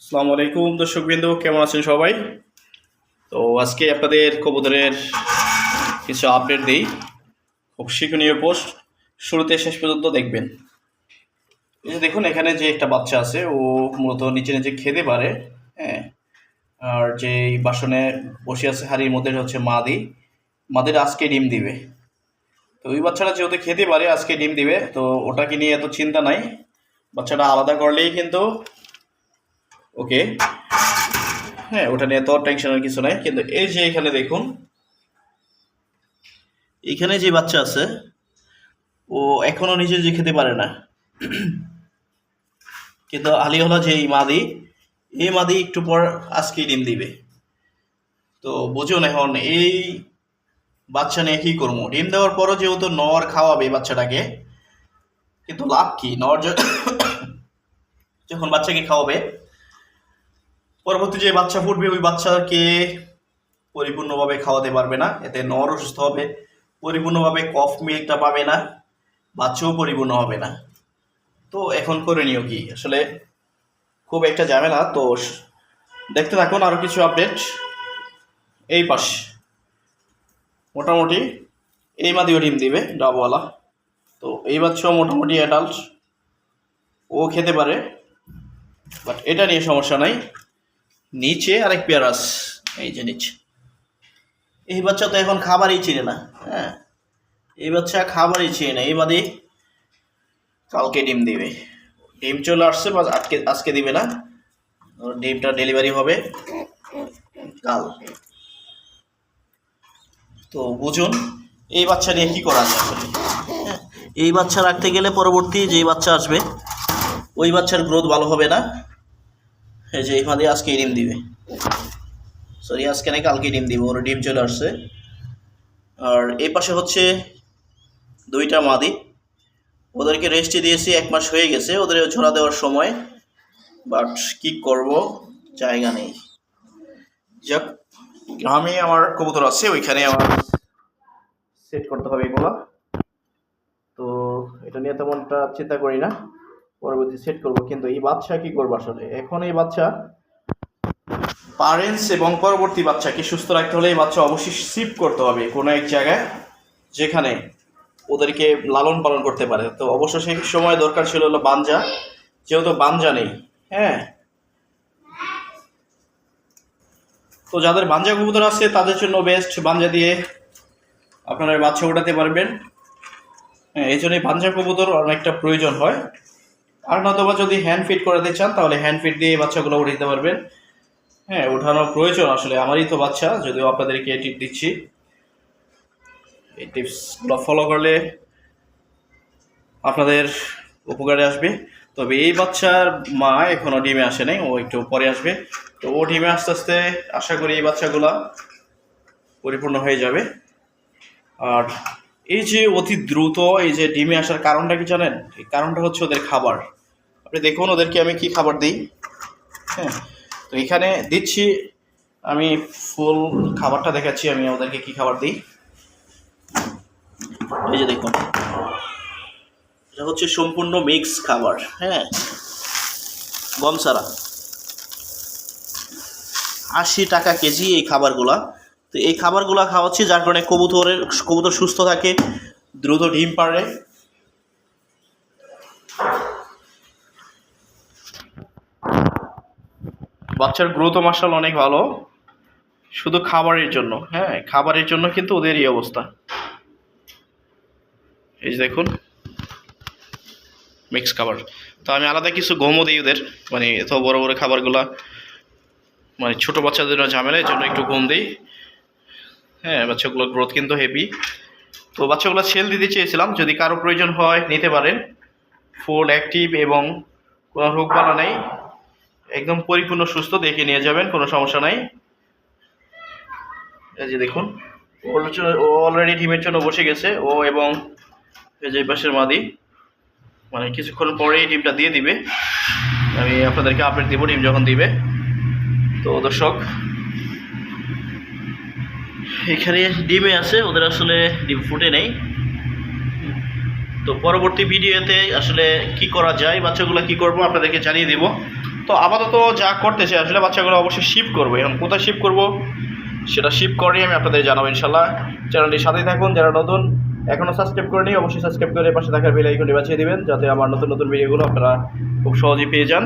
আসসালামু আলাইকুম দর্শকবৃন্দ, কেমন আছেন সবাই? তো আজকে আপনাদের কবুতরের কিছু আপডেট দিই। খুব শিক্ষণীয় পোস্ট, শুরুতে শেষ পর্যন্ত দেখবেন। এই যে দেখুন, এখানে যে একটা বাচ্চা আছে, ও মূলত নিচে নিচে খেতে পারে। হ্যাঁ, আর যে বাসনে বসে আছে হাড়ির মধ্যে হচ্ছে মাদি। মাদির আজকে ডিম দিবে। তো ওই বাচ্চাটা যেহেতু খেতে পারে, আজকে ডিম দিবে। তো ওটাকে নিয়ে এত চিন্তা নাই, বাচ্চাটা আলাদা করলেই কিন্তু ওকে। হ্যাঁ, ওটা নিয়ে তো টেনশনের কিছু নাই। কিন্তু এই যে এখানে দেখুন, এখানে যে বাচ্চা আছে, ও এখনো নিজে নিজে খেতে পারে না। কিন্তু আলিওলা যে মাদি, এই মাদি একটু পর আজকে ডিম দিবে। তো বুঝুন এখন এই বাচ্চা নিয়ে কি করবো। ডিম দেওয়ার পরও যেহেতু নর খাওয়াবে বাচ্চাটাকে, কিন্তু লাভ কি? নর যখন বাচ্চাকে খাওয়াবে, পরবর্তী যে বাচ্চা ফুটবে ওই বাচ্চাকে পরিপূর্ণভাবে খাওয়াতে পারবে না। এতে নর অসুস্থ হবে, পরিপূর্ণভাবে কফ মিল্কটা পাবে না, বাচ্চাও পরিপূর্ণ হবে না। তো এখন করণীয় কি? আসলে খুব একটা ঝামেলা। তো দেখতে থাকুন আরও কিছু আপডেট। এই পাশ মোটামুটি এই মাদিও ডিম দিবে, ডাবওয়ালা। তো এই বাচ্চাও মোটামুটি অ্যাডাল্ট, ও খেতে পারে, বাট এটা নিয়ে সমস্যা নাই। নিচে আরেক পেয়ার আছে, এই যে নিচে। এই বাচ্চা তো এখন খাবারই চিনে না। হ্যাঁ, এই বাচ্চা খাবারই চিনে না। এই মাদি কালকে ডিম দিবে। ডিম চলে আসছে, আজকে দিবে না। ডিমটা ডেলিভারি হবে কাল। তো বুঝুন এই বাচ্চা নিয়ে কি করা যায় আসলে। হ্যাঁ, এই বাচ্চা রাখতে গেলে পরবর্তী যেই বাচ্চা আসবে ওই বাচ্চার গ্রোথ ভালো হবে না। এই যে এই মাদি আজকে ডিম দিবে, সরি আজকে নাকি কালকে ডিম দিবে, ওর ডিম চলে আসছে। আর এই পাশে হচ্ছে দুইটা মাদি, ওদেরকে রেস্টে দিয়েছি, 1 মাস হয়ে গেছে ওদের ঝোলা দেওয়ার সময়। বাট কি করব, জায়গা নেই। যাক, গ্রামে আমার কবুতর আছে, ওইখানে আমার সেট করতে হবে এগুলো। তো এটা নিয়ে তেমনটা চিন্তা করি না, পরবর্তী সেট করব। কিন্তু এই বাচ্চা কি করবো আসলে এখন? এই বাচ্চা প্যারেন্টস এবং পরবর্তী বাচ্চাকে সুস্থ রাখতে হলে এই বাচ্চা অবশ্যই শিফট করতে হবে কোনো এক জায়গায়, যেখানে ওদেরকে লালন পালন করতে পারে। তো অবশ্য সেই সময় দরকার ছিল হলো বাঞ্জা, যেহেতু বাঞ্জা নেই। হ্যাঁ, তো যাদের বাঞ্জা কবুতর আছে তাদের জন্য বেস্ট, বাঞ্জা দিয়ে আপনারা বাচ্চা ওঠাতে পারবেন। হ্যাঁ, এই জন্যই বাঞ্জা কবুতর অনেকটা প্রয়োজন হয়। আর নতুবা যদি হ্যান্ড ফিট করাতে চান তাহলে হ্যান্ড ফিট দিয়ে বাচ্চাগুলো উঠে দিতে পারবেন। হ্যাঁ, ওঠানোর প্রয়োজন আসলে আমারই তো বাচ্চা, যদিও আপনাদেরকে টিপ দিচ্ছি। এই টিপসগুলো ফলো করলে আপনাদের উপকারে আসবে। তবে এই বাচ্চার মা এখনও ডিমে আসে নাই, ও একটু পরে আসবে। তো ও ডিমে আস্তে আস্তে আশা করি এই বাচ্চাগুলা পরিপূর্ণ হয়ে যাবে। আর এই যে অতি দ্রুত এই যে ডিমে আসার কারণটা কি জানেন? এই কারণটা হচ্ছে ওদের খাবার। আপনি দেখুন ওদেরকে আমি কি খাবার দিই। হ্যাঁ, তো এখানে দিচ্ছি আমি, ফুল খাবারটা দেখাচ্ছি আমি ওদেরকে কি খাবার দিই। এই যে দেখুন, এটা হচ্ছে সম্পূর্ণ মিক্স খাবার। হ্যাঁ, গম ছাড়া, 80 টাকা কেজি এই খাবারগুলা। তো এই খাবারগুলা খাওয়াচ্ছি যার কারণে কবুতর সুস্থ থাকে, দ্রুত ডিম পারে। বাচ্চার গ্রোথ মাশাআল্লাহ অনেক ভালো, শুধু খাবারের জন্য। হ্যাঁ, খাবারের জন্য কিন্তু ওদের এই অবস্থা। এই যে দেখুন মিক্স খাবার। তো আমি আলাদা কিছু গমও দিই ওদের, মানে এত বড় বড় খাবারগুলা মানে ছোটো বাচ্চাদের ঝামেলা, এই জন্য একটু গম দিই। হ্যাঁ, বাচ্চাগুলোর গ্রোথ কিন্তু হেভি। তো বাচ্চাগুলো সেল দিতে চেয়েছিলাম, যদি কারো প্রয়োজন হয় নিতে পারেন। ফুল অ্যাক্টিভ এবং কোনো রোগবালা নেই, একদম পরিপূর্ণ সুস্থ, দেখে নিয়ে যাবেন, কোনো সমস্যা নাই। এই যে দেখুন, ও অলরেডি ডিমের জন্য বসে গেছে, ও এবং এই যে পাশের মাদি, মানে কিছুক্ষণ পরেই ডিমটা দিয়ে দিবে। আমি আপনাদেরকে আপডেট দিব ডিম যখন দিবে। তো দর্শক, এখানে ডিমে আছে, ওদের আসলে ডিম ফুটে নেই। তো পরবর্তী ভিডিওতে আসলে কি করা যায়, বাচ্চাগুলো কি করব আপনাদেরকে জানিয়ে দেব। তো আপাতত যা করতেছে আসলে বাচ্চাগুলো অবশ্যই শিফট করবো। এখন কোথায় শিফট করব সেটা শিফট করে আমি আপনাদের জানাবো ইনশাল্লাহ। চ্যানেলটির সাথেই থাকুন, যারা নতুন এখনও সাবস্ক্রাইব করেনি অবশ্যই সাবস্ক্রাইব করে পাশে থাকার বেল আইকনটি বাজিয়ে দিবেন, যাতে আমার নতুন নতুন ভিডিওগুলো আপনারা খুব সহজেই পেয়ে যান।